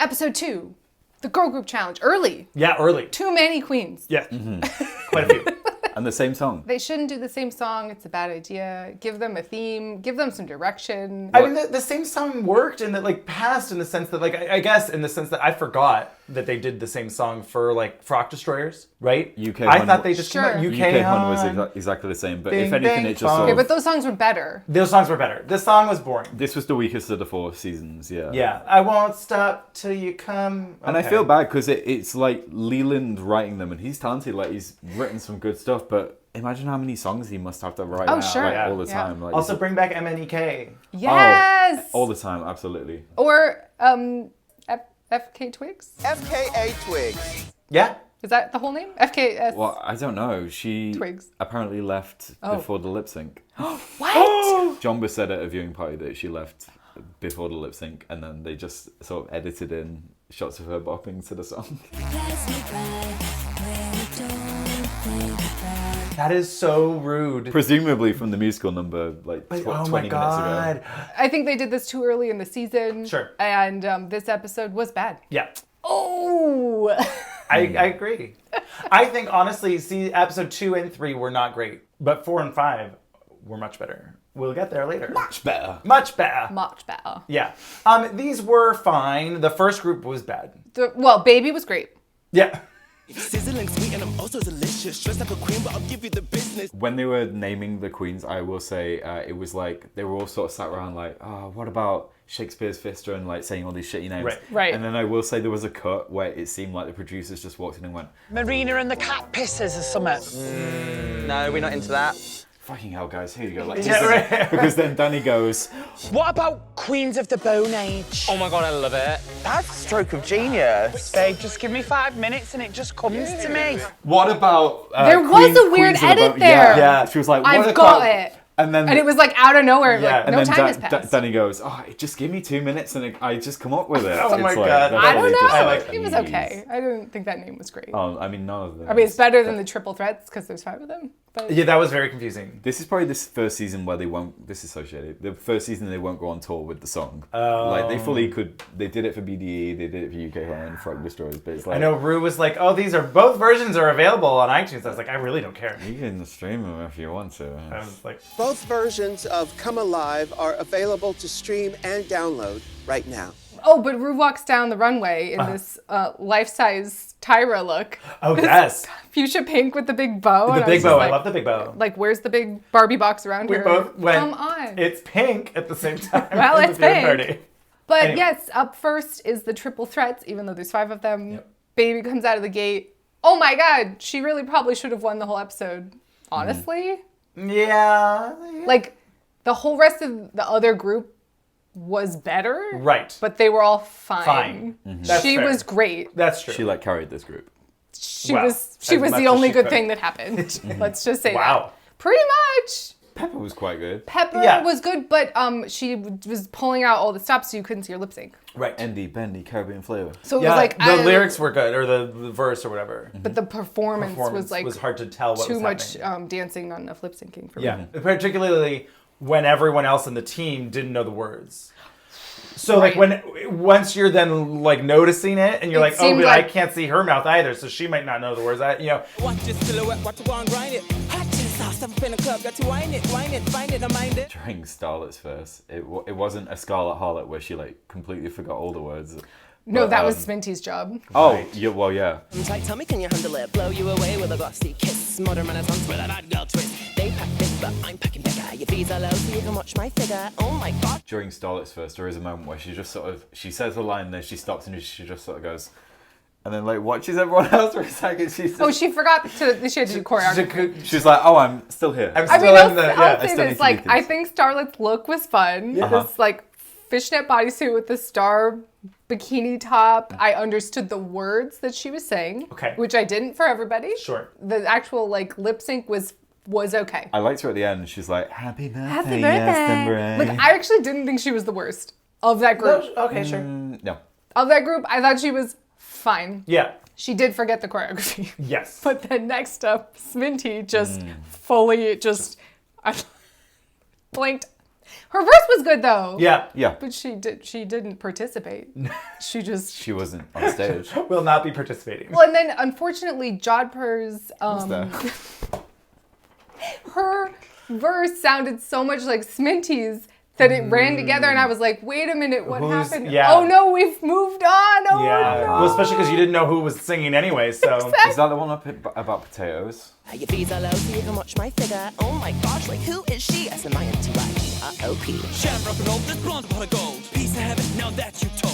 Episode 2, the girl group challenge. Early. Yeah, early. Too many queens. Yeah. Quite a few. And the same song. They shouldn't do the same song. It's a bad idea. Give them a theme. Give them some direction. I mean, the same song worked in the past in the sense that I guess in the sense that I forgot that they did the same song for Frock Destroyers, right? UK I Hun- thought they just Sure. came out. UK Hun was Hun. exactly the same, but Bing, if anything, bang, it just bong. sort Okay, of... but those songs were better. Those songs were better. This song was boring. This was the weakest of the 4 seasons, yeah. Yeah. I won't stop till you come. And I Okay. feel bad because it's like Leland writing them, and he's talented. Like, he's written some good stuff, but imagine how many songs he must have to write out sure. like, Yeah. all the Yeah. time. Like, Also, bring back MNEK. Yes. all the time, absolutely. Or FK Twigs. FKA Twigs. Yeah. Is that the whole name? FKS. Well, I don't know. She Twigs. apparently left before the lip sync. What? Jomba said at a viewing party that she left before the lip sync, and then they just sort of edited in shots of her bopping to the song. That is so rude. Presumably from the musical number, like 20 Oh my minutes god. ago. I think they did this too early in the season. Sure. And this episode was bad. Yeah. Oh. I agree. I think honestly, episode 2 and 3 were not great, but 4 and 5 were much better. We'll get there later. Much better. Much better. Much better. Yeah. These were fine. The first group was bad. Well, Baby was great. Yeah. Sizzling sweet and I'm also delicious. Dressed like a queen, but I'll give you the business. When they were naming the queens, I will say it was like they were all sort of sat around like, oh, what about Shakespeare's Pfister, and like saying all these shitty names. Right. And then I will say there was a cut where it seemed like the producers just walked in and went, Marina and the cat pissers or something. No, we're not into that. fucking hell, guys, here you go. Like, Yeah, right. Because then Danny goes, What about Queens of the Bone Age? Oh my god, I love it. That's a stroke of genius. Babe, just give me 5 minutes and it just comes to me. what about There was a weird Queens of the edit Bone-" there. Yeah. She was like, what I've about... got it. And then And it was like out of nowhere. Yeah. Like, And no then time has passed. Danny goes, oh, just give me 2 minutes and I just come up with it. Oh my It's like, God. that's I all don't they just know. like, It was "Jeez." okay. I didn't think that name was great. Oh, I mean, none of them. I mean, it's better than the triple threats because there's 5 of them. But Yeah, that was very confusing. This is probably this first season where they won't. This is so shady. The first season they won't go on tour with the song. Oh. Like they fully could. They did it for BDE. They did it for UK Horror and Frog Destroyers. But it's like I know Rue was like, "Oh, these are both versions are available on iTunes." I was like, "I really don't care." you can stream them if you want to. I was like, Both versions of Come Alive are available to stream and download right now. oh, but Rue walks down the runway in this life-size Tyra look. "Oh yes, Fuchsia pink with the big bow. the and I big was bow. just I like, love the big bow." Like, where's the big Barbie box around We here? both went. Come on. It's pink at the same time. Well, in the it's viewing pink. party. But Anyway. yes, up first is the triple threats, even though there's 5 of them. Yep. Baby comes out of the gate. Oh my God, she really probably should have won the whole episode. Honestly. Yeah. Like, the whole rest of the other group was better. Right. But they were all fine. Fine. That's She fair. was great. That's true. She like carried this group. She Wow. was As the much as only she good could. thing that happened. Let's just say Wow. that. Pretty much. Pepper was quite good. Pepper Yeah. was good, but she was pulling out all the stops so you couldn't see her lip sync. Right. Endy, bendy, Caribbean flavor. So it Yeah, was like the lyrics were good, or the verse or whatever. but the performance was like hard to tell what too was much happening. dancing, not enough lip syncing for Yeah, me. particularly when everyone else in the team didn't know the words. So like once you're then like noticing it and you're It like, oh, seemed but I like- can't see her mouth either, so she might not know the words. Watch your silhouette, watch you go and grind it. Hot chili sauce, I'm in a club, got to wine it, find it, I mind it. During Starlet's verse, it wasn't a Scarlet Harlot where she like completely forgot all the words. No, But, that was Sminty's job. Oh, yeah, well, yeah. Tight, tell me, can you handle it? Blow you away with a glossy kiss. Modern renaissance with a bad girl twist. They pack big, but I'm packing bigger. Your fees are low, so you can watch my figure. Oh my god. During Starlet's verse, there is a moment where she just sort of, she says a line, then she stops and she just sort of goes, and then like watches everyone else for a second. She's Oh, she forgot she had to do choreography. she's like, oh, I'm still here. I'm I still mean, in the I'll I say still need this, to do like, I things. think Starlet's look was fun. This, like, fishnet bodysuit with the star bikini top. I understood the words that she was saying. Okay. Which I didn't for everybody. Sure. The actual, like, lip sync was okay. I liked her at the end. She's like, happy birthday, Happy yes, birthday. Like, I actually didn't think she was the worst of that group. Okay, sure. No. Of that group, I thought she was fine. Yeah. She did forget the choreography. Yes. But then next up, Sminty just fully I blinked Her verse was good though. Yeah. Yeah. But she didn't participate. She wasn't on stage. Will not be participating. Well, and then unfortunately Jodhpur's her verse sounded so much like Sminty's that it ran together, and I was like, wait a minute, what happened? yeah. Oh no, we've moved on. Oh Yeah. no. Well, especially because you didn't know who was singing anyway, so. Is that the one about potatoes? Your fees are low, so you can watch my figure. Oh my gosh, like who is she? S-M-I-N-T-Y-G-R-O-P. Shamrock and all this blonde pot of gold. Piece of heaven, now that you told.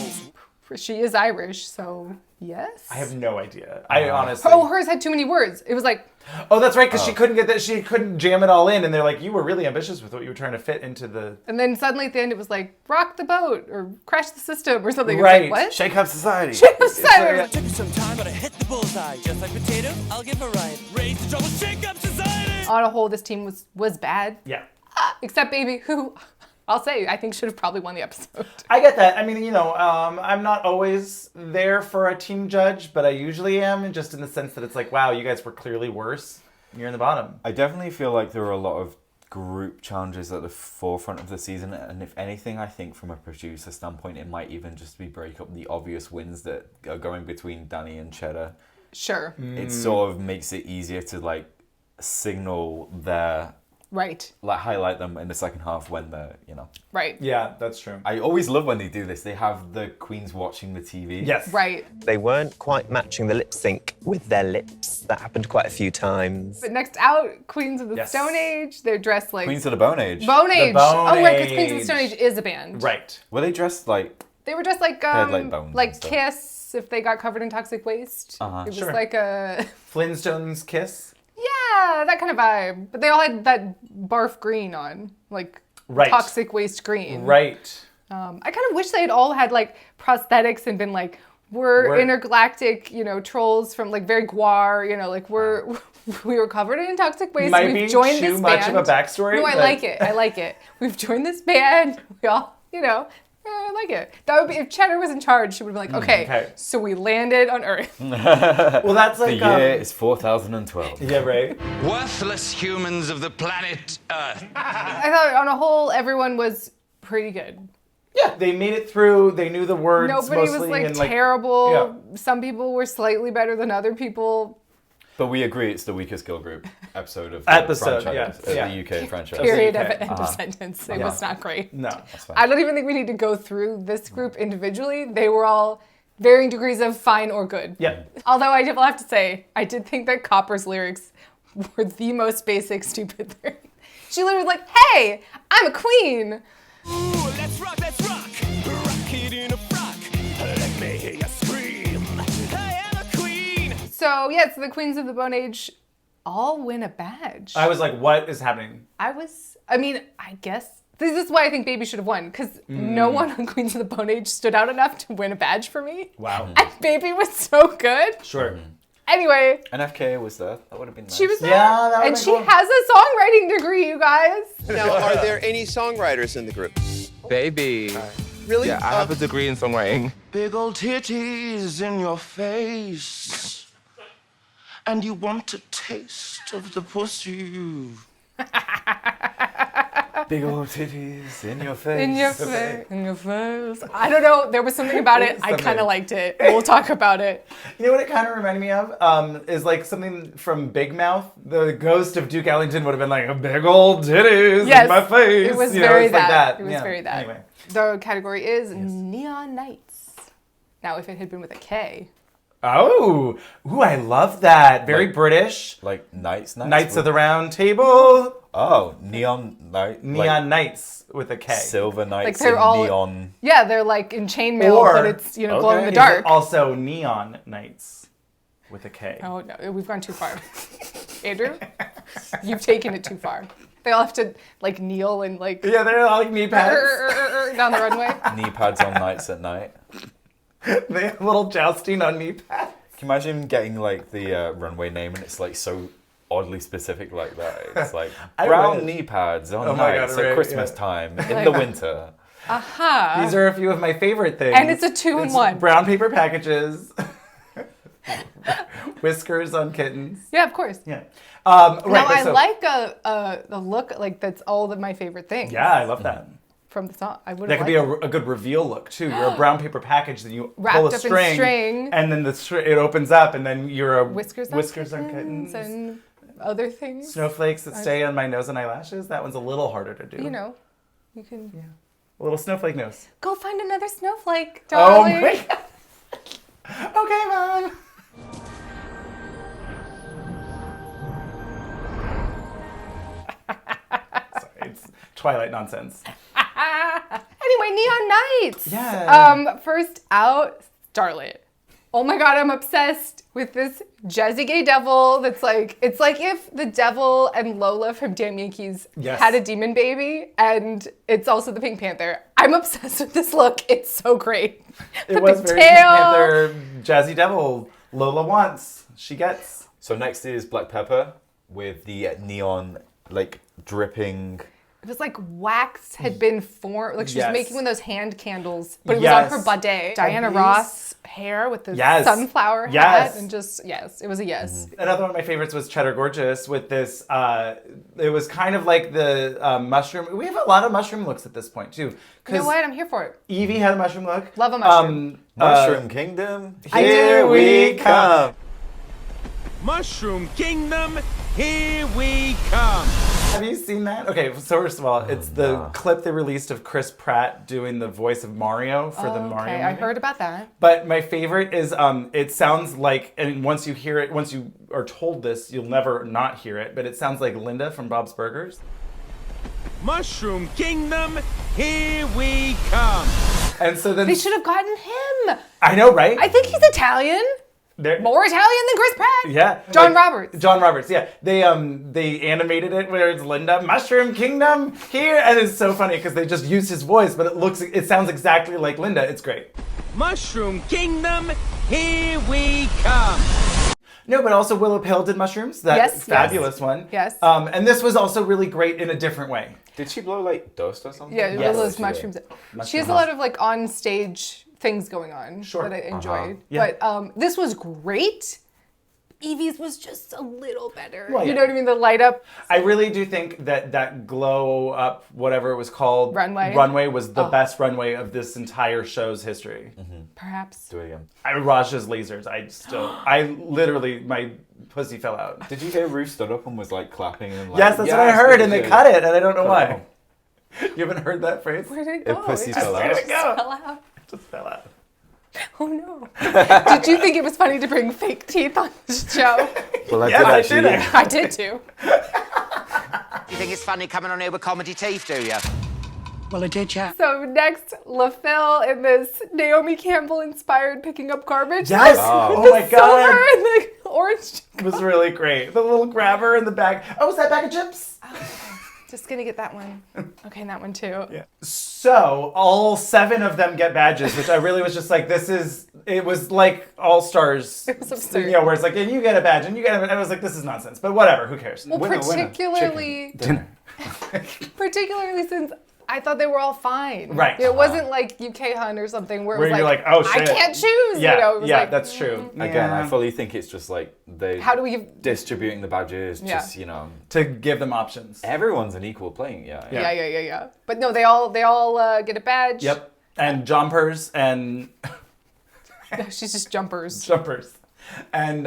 She is Irish, so yes. I have no idea. I honestly. Oh, hers had too many words. It was like, Oh, that's right, because she couldn't get that. She couldn't jam it all in, and they're like, "You were really ambitious with what you were trying to fit into the." and then suddenly at the end it was like, rock the boat or crash the system or something. It was Right. like, what? Shake up society. It took me some time, but I hit the bullseye. Just like potato, I'll give a ride. Raise the trouble, shake up society. On a whole, this team was bad. Yeah. Except Baby, who I'll say I think should have probably won the episode. I get that. I mean, I'm not always there for a team judge, but I usually am, just in the sense that it's like, wow, you guys were clearly worse. You're in the bottom. I definitely feel like there were a lot of group challenges at the forefront of the season, and if anything, I think from a producer standpoint, it might even just be break up the obvious wins that are going between Danny and Cheddar. Sure. It sort of makes it easier to like signal their Right. like highlight them in the second half when they're Right. Yeah, that's true. I always love when they do this. They have the queens watching the TV. Yes. Right. They weren't quite matching the lip sync with their lips. That happened quite a few times. But next out, Queens of the Yes. Stone Age. They're dressed like Queens of the Bone Age. Bone Age. Bone Oh, right, because Queens of the Age. Stone Age is a band. Right. Were they dressed like They were dressed like had, like, bones and stuff. Kiss if they got covered in toxic waste. Uh-huh. It was Sure. like a Flintstones kiss. yeah, that kind of vibe. But they all had that barf green on, like Right. toxic waste green. Right. I kind of wish they had all had like prosthetics and been like, we're intergalactic, trolls from like very guar, like we were covered in toxic waste. Might We've be joined too this much band. of a backstory, No, I but- like it. I like it. We've joined this band. We all, I like it. That would be if Cheddar was in charge. She would be like, okay, so we landed on Earth. Well, that's the like year is 4012. Yeah, right. Worthless humans of the planet Earth. I thought on a whole, everyone was pretty good. Yeah, they made it through. They knew the words. Nobody was mostly, like and, terrible. yeah. Some people were slightly better than other people. But we agree it's the weakest girl group episode of the Episode, franchise, yeah. the UK franchise. Period. okay. End of sentence. It was not great. No. I don't even think we need to go through this group individually. They were all varying degrees of fine or good. Yeah. Although I will have to say, I did think that Copper's lyrics were the most basic, stupid lyrics. She literally was like, hey, I'm a queen. Ooh, let's rock, let's rock. Rock it in a frock. Let me hear you scream. I am a queen. So yeah, so the Queens of the Bone Age all win a badge. I was like, what is happening? I guess. This is why I think Baby should have won, because no one on Queens of the Bone Age stood out enough to win a badge for me. Wow. And Baby was so good. Sure. Anyway, And FKA was there. That would have been nice. she was there. Yeah, that would've and been she cool. has a songwriting degree, you guys. Now, are there any songwriters in the group? Baby. Really? Yeah, I have a degree in songwriting. Big old titties in your face. And you want a taste of the pussy. Big old titties in your face. In your face. In your face. I don't know. There was something about it. I Something. kind of liked it. We'll talk about it. You know what it kind of reminded me of? Is like something from Big Mouth. The ghost of Duke Ellington would have been like, a big old titties Yes, in my face. it was You know, very it's like that. It was Yeah. very that. Anyway. The category is Neon Nights. Now, if it had been with a K. Oh, ooh, I love that. Very Like- British. Like Knights Knights of the Round Table. Oh, Neon Night. Neon Knights with a K. Silver Knights Like they're in all- neon. Yeah, they're like in chainmail, Or- but it's, glow in the Is it dark. also Neon Knights with a K. Oh, no, we've gone too far. Andrew, you've taken it too far. They all have to, like, kneel and, like, Yeah, they're all like knee pads. down the runway. Knee pads on nights at night. They have a little jousting on knee pads. Can you imagine getting like the runway name and it's like so oddly specific like that? It's like I brown would. knee pads on Oh my nights God, at right, Christmas yeah. time in the winter. These are a few of my favorite things. And it's a 2-in-1. Brown paper packages. Whiskers on kittens. Yeah, of course. Yeah. Now, I like a look, like, that's all of my favorite things. Yeah, I love that. From the song. I would That could be a good reveal look, too. You're a brown paper package, then you Wrapped pull up a in string, string. and then it opens up, and then you're a Whiskers on on kittens. and other things. Snowflakes that stay on my nose and eyelashes. That one's a little harder to do. You know, you can A little snowflake nose. go find another snowflake, Oh darling. my God. Okay, Mom. Sorry, it's Twilight nonsense. Anyway, Neon Nights. Yeah. First out, Starlet. Oh my God, I'm obsessed with this Jazzy Gay Devil. That's like, it's like if the devil and Lola from Damn Yankees had a demon baby, and it's also the Pink Panther. I'm obsessed with this look. It's so great. It was very Pink Panther, Jazzy Devil. Lola wants, she gets. So next is Black Pepper with the neon, like, dripping. It was like wax had been formed, like she was making one of those hand candles, but it was Yes. on her bidet. Diana Ross hair with the Yes. sunflower Yes. hat, and just, it was a yes. Another one of my favorites was Cheddar Gorgeous with this, it was kind of like the mushroom. We have a lot of mushroom looks at this point, too. You know what? I'm here for it. Evie had a mushroom look. Love a mushroom. Mushroom Kingdom, I here do. we come. Mushroom Kingdom, here we come. Have you seen that? Okay, so first of all, it's the clip they released of Chris Pratt doing the voice of Mario for the Mario movie. I heard about that. But my favorite is, it sounds like, and once you hear it, once you are told this, you'll never not hear it, but it sounds like Linda from Bob's Burgers. Mushroom Kingdom, here we come. And so then... They should have gotten him. I know, right? I think he's Italian. More Italian than Chris Pratt. Yeah. John Roberts. John Roberts, yeah. They animated it where it's Linda, Mushroom Kingdom, here. And it's so funny because they just used his voice, but it sounds exactly like Linda. It's great. Mushroom Kingdom, here we come. No, but also Willow Pill did mushrooms. That Yes, fabulous one. Yes. And this was also really great in a different way. Did she blow, like, dust or something? Yeah, Yes. Willow's mushrooms. She has a lot of like on stage things going on that I enjoyed. Yeah. But this was great. Evie's was just a little better. Well, You know what I mean? The light up. I really do think that glow up, whatever it was called, Runway was the best runway of this entire show's history. Perhaps. Do it again. Raja's lasers. I literally, my pussy fell out. Did you hear Ruth stood up and was like clapping and like? Yes, that's what I heard, and they cut it, and I don't know why. You haven't heard that phrase? Where did it go? pussy fell out. Where did it go? Fell out. Just fell out. Oh no. Did you think it was funny to bring fake teeth on the show? Well, I Yes, did I actually. I did too. You think it's funny coming on here with comedy teeth, do you? Well, I did, yeah. So next, LaPhil in this Naomi Campbell inspired picking up garbage. Yes! With Oh the my God. silver and the orange. It was really great. The little grabber in the bag. Oh, was that bag of chips? Just gonna get that one. Okay, and that one too. Yeah. So all 7 of them get badges, which I really was just like, it was like All Stars. It was absurd. You know, where it's like, and you get a badge, and you get a badge. I was like, this is nonsense. But whatever, who cares? Well, particularly since I thought they were all fine. Right. It wasn't like UK Hunt or something where it was you're like, oh shit, I can't choose. Yeah, you know, it was like, that's true. Again, I fully think it's just like they How do we give distributing the badges, just to give them options. Everyone's an equal playing, Yeah. But no, they all get a badge. Yep. And jumpers and No, she's just jumpers. jumpers. And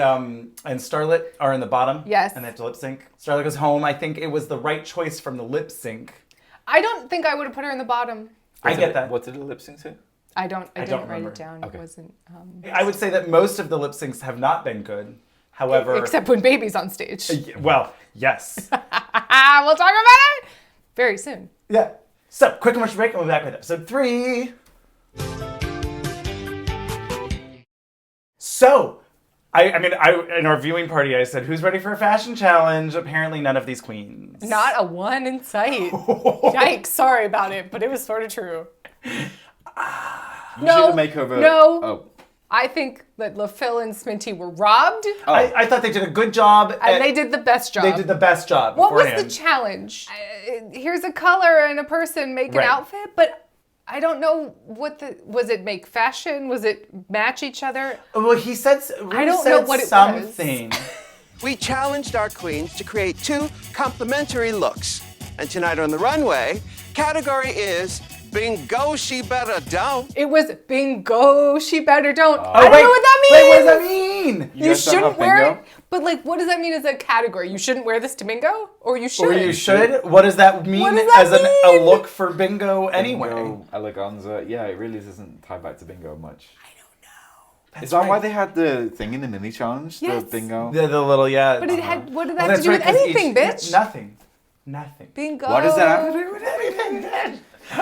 Starlet are in the bottom. Yes. And they have to lip sync. Starlet goes home. I think it was the right choice from the lip sync. I don't think I would have put her in the bottom. I get that. What did it lip sync to? I didn't write remember. it down. Okay. It wasn't. I would say that most of the lip syncs have not been good. However, Except when Baby's on stage. well, yes. We'll talk about it very soon. Yeah. So, quick commercial break, and we'll be back with episode 3. So, I mean, in our viewing party, I said, who's ready for a fashion challenge? Apparently, none of these queens. Not a one in sight. Yikes, sorry about it, but it was sort of true. No, makeover. No. Oh. I think that LaPhil and Sminty were robbed. I thought they did a good job. And they did the best job. They did the best job What was beforehand. the challenge? Here's a color and a person make an Right. outfit, but I don't know was it make fashion? Was it match each other? Well, he said, I don't know what it something. We challenged our queens to create 2 complementary looks. And tonight on the runway, category is Bingo She Better Don't. It was bingo, she better don't. Oh, I don't know what that means. Wait, what does that mean? You shouldn't wear it. But like, what does that mean as a category? You shouldn't wear this to bingo? Or you should? Or you should? What does that mean a look for bingo anyway? Bingo, eleganza. Yeah, it really doesn't tie back to bingo much. I don't know. Is that why they had the thing in the mini challenge? Yes. The bingo? The little, yeah. But it had, what did that have to do with anything, bitch? Nothing. Nothing. Bingo. What does that have to do with anything, bitch?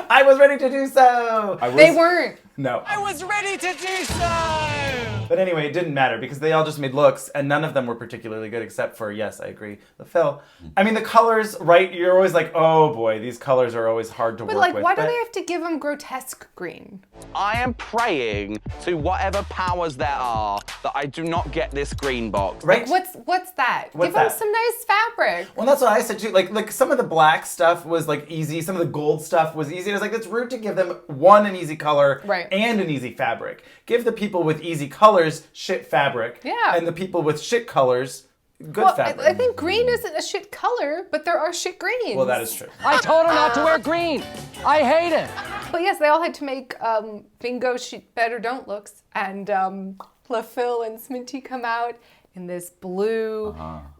I was ready to do so. They weren't. No. I was ready to do so. But anyway, it didn't matter because they all just made looks and none of them were particularly good except for, yes, I agree, the Phil. I mean, the colors, right? You're always like, oh boy, these colors are always hard to work with. But like, why do they have to give them grotesque green? I am praying to whatever powers there are that I do not get this green box. Right? Like, what's that? What's give them that? some nice fabric. Well, that's what I said too. Like some of the black stuff was like easy. Some of the gold stuff was easy. And I was like, it's rude to give them an easy color and an easy fabric. Give the people with easy colors shit fabric. Yeah. And the people with shit colors good fabric. I think green isn't a shit color, but there are shit greens. Well, that is true. I told her not to wear green. I hate it. But yes, they all had to make bingo she better don't looks, and LaPhil and Sminty come out in this blue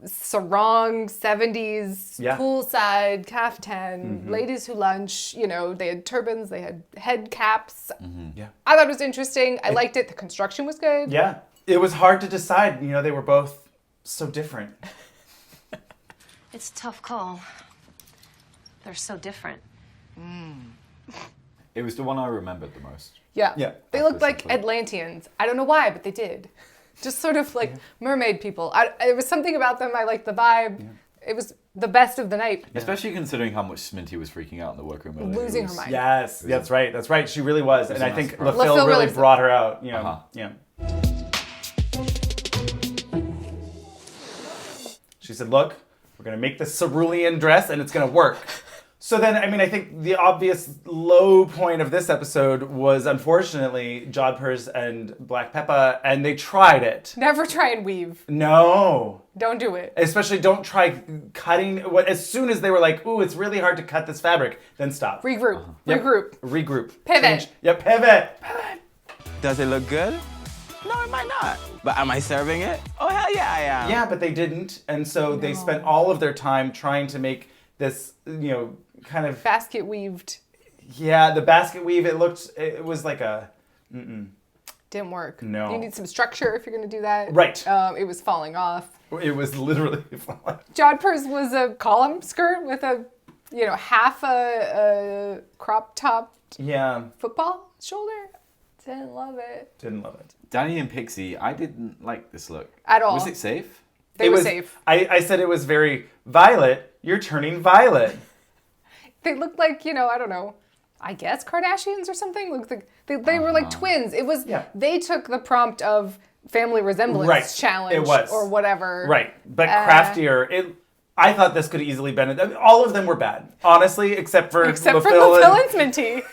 sarong 70s poolside caftan, ladies who lunch, you know, they had turbans, they had head caps. Yeah. I thought it was interesting. I liked it. The construction was good. Yeah. It was hard to decide. You know, they were both so different. It's a tough call. They're so different. It was the one I remembered the most. Yeah. Yeah. They looked like Atlanteans. I don't know why, but they did. Just sort of like mermaid people. There was something about them. I liked the vibe. Yeah. It was the best of the night. Especially considering how much Sminty was freaking out in the workroom. Losing her mind. Yes, that's right. That's right. She really was. And I think LaPhil really brought her out. You know, yeah. She said, look, we're going to make this cerulean dress and it's going to work. So then, I mean, I think the obvious low point of this episode was, unfortunately, Jodhpurs and Black Peppa, and they tried it. Never try and weave. No. Don't do it. Especially don't try cutting. As soon as they were like, ooh, it's really hard to cut this fabric, then stop. Regroup. Yep. Regroup. Pivot. Change. Yep, pivot. Does it look good? No, it might not. But am I serving it? Oh, hell yeah, I am. Yeah, but they didn't. And so they spent all of their time trying to make this, you know, kind of basket weaved. Yeah, the basket weave, it was like a didn't work. No. You need some structure if you're going to do that. Right. It was falling off. It was literally falling. Jodhpurs was a column skirt with a, you know, half a crop top football shoulder. Didn't love it. Didn't love it. Danny and Pixie, I didn't like this look. At all. Was it safe? They were safe. I said it was very Violet. You're turning violet. They looked like, you know, I don't know, I guess Kardashians or something. Looked like they were like twins. It was they took the prompt of family resemblance challenge it was. or whatever. Right. But craftier. I thought this could easily been all of them were bad. Honestly, except for LaPhil and Sminty.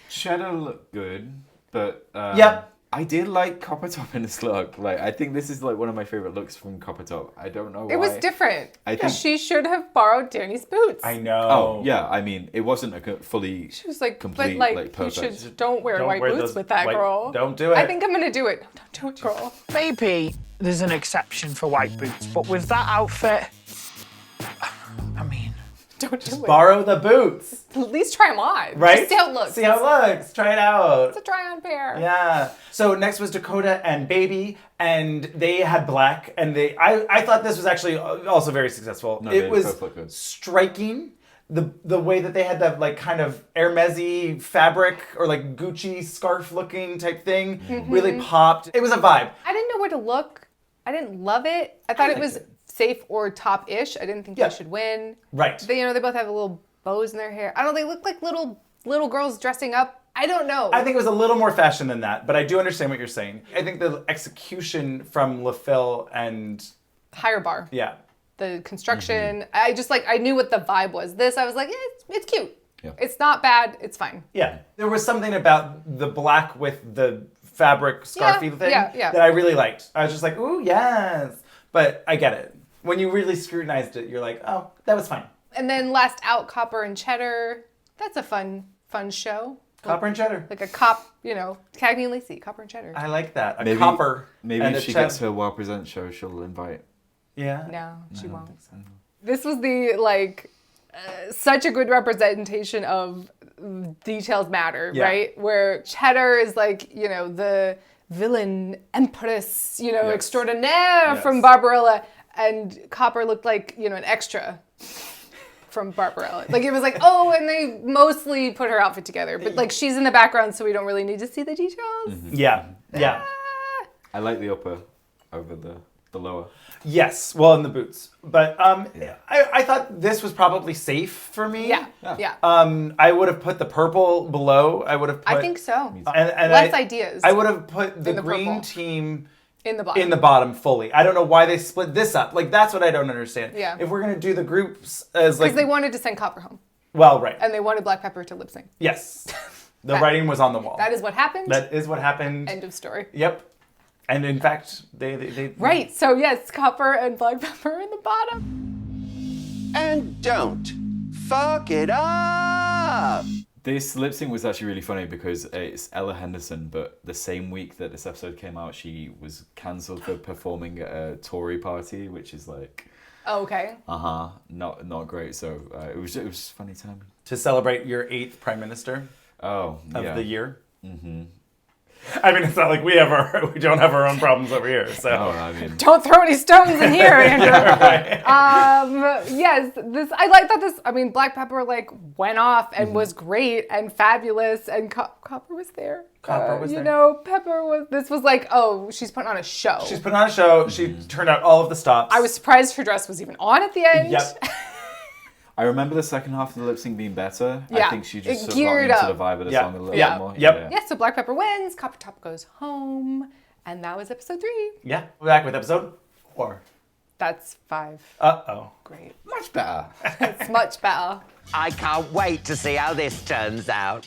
Cheddar looked good, but yep. I did like Copper Top in this look. Like, I think this is like one of my favorite looks from Copper Top. I don't know why. It was different. I think she should have borrowed Danny's boots. I know. Oh yeah, I mean, it wasn't a fully. She was like, complete, but like perfect. you should don't wear white boots with that girl. Don't do it. I think I'm gonna do it. No, don't do it, girl. Maybe there's an exception for white boots, but with that outfit, I mean, don't do it. Borrow the boots. At least try them on. Right? Just see how it looks. See how it looks. Try it out. It's a try-on pair. Yeah. So next was Dakota and Baby, and they had black, and I thought this was actually also very successful. No, it was striking. The way that they had that like kind of Hermes-y fabric or like Gucci scarf looking type thing really popped. It was a vibe. I didn't know where to look. I didn't love it. I thought it was safe or top-ish. I didn't think they should win. Right. They, they both have little bows in their hair. I don't know, they look like little girls dressing up. I don't know. I think it was a little more fashion than that, but I do understand what you're saying. I think the execution from LaPhil and... Higher bar. Yeah. The construction. I just I knew what the vibe was. This, I was like, it's cute. Yeah. It's not bad. It's fine. Yeah. There was something about the black with the fabric scarfy thing yeah. that I really liked. I was just like, ooh, yes. But I get it. When you really scrutinized it, you're like, oh, that was fine. And then last out, Copper and Cheddar. That's a fun show. Copper and Cheddar. Like a cop, Cagney and Lacey, Copper and Cheddar. I like that. Copper. Maybe if she gets her Well Present show, she'll invite. Yeah. No, she won't. This was such a good representation of details matter, right? Where Cheddar is like, the villain empress, extraordinaire from Barbarella, and Copper looked like, an extra from Barbarella. Like, it was like, oh, and they mostly put her outfit together, but like she's in the background, so we don't really need to see the details. Mm-hmm. Yeah. I like the upper over the lower. Yes, well, in the boots. But I thought this was probably safe for me. Yeah. I would have put the purple below. I think so. And less ideas. I would have put the green purple. team in the bottom. In the bottom fully. I don't know why they split this up. Like, that's what I don't understand. Yeah. If we're going to do the groups as like... Because they wanted to send Copper home. Well, right. And they wanted Black Pepper to lip sync. Yes. The writing was on the wall. That is what happened. That is what happened. End of story. Yep. And in fact, they Right. So yes, Copper and Black Pepper in the bottom. And don't fuck it up. This lip sync was actually really funny because it's Ella Henderson, but the same week that this episode came out, she was cancelled for performing at a Tory party, which is like... Oh, okay. Not great. So it was funny timing. To celebrate your 8th Prime Minister of the year. Mm-hmm. I mean, it's not like we don't have our own problems over here. So don't throw any stones in here, Andrew. Right. Yes, I like that. I mean, Black Pepper went off and was great and fabulous, and Copper was there. Copper was there. Pepper was. This was like, oh, she's putting on a show. She's putting on a show. She turned out all of the stops. I was surprised her dress was even on at the end. Yep. I remember the second half of the lip sync being better. Yeah. I think she just geared got up. into the vibe of the song a little bit more. Yep. Yeah, so Black Pepper wins, Copper Top goes home, and that was episode 3. Yeah. We're back with episode 4. That's 5. Uh-oh. Great. Much better. It's much better. I can't wait to see how this turns out.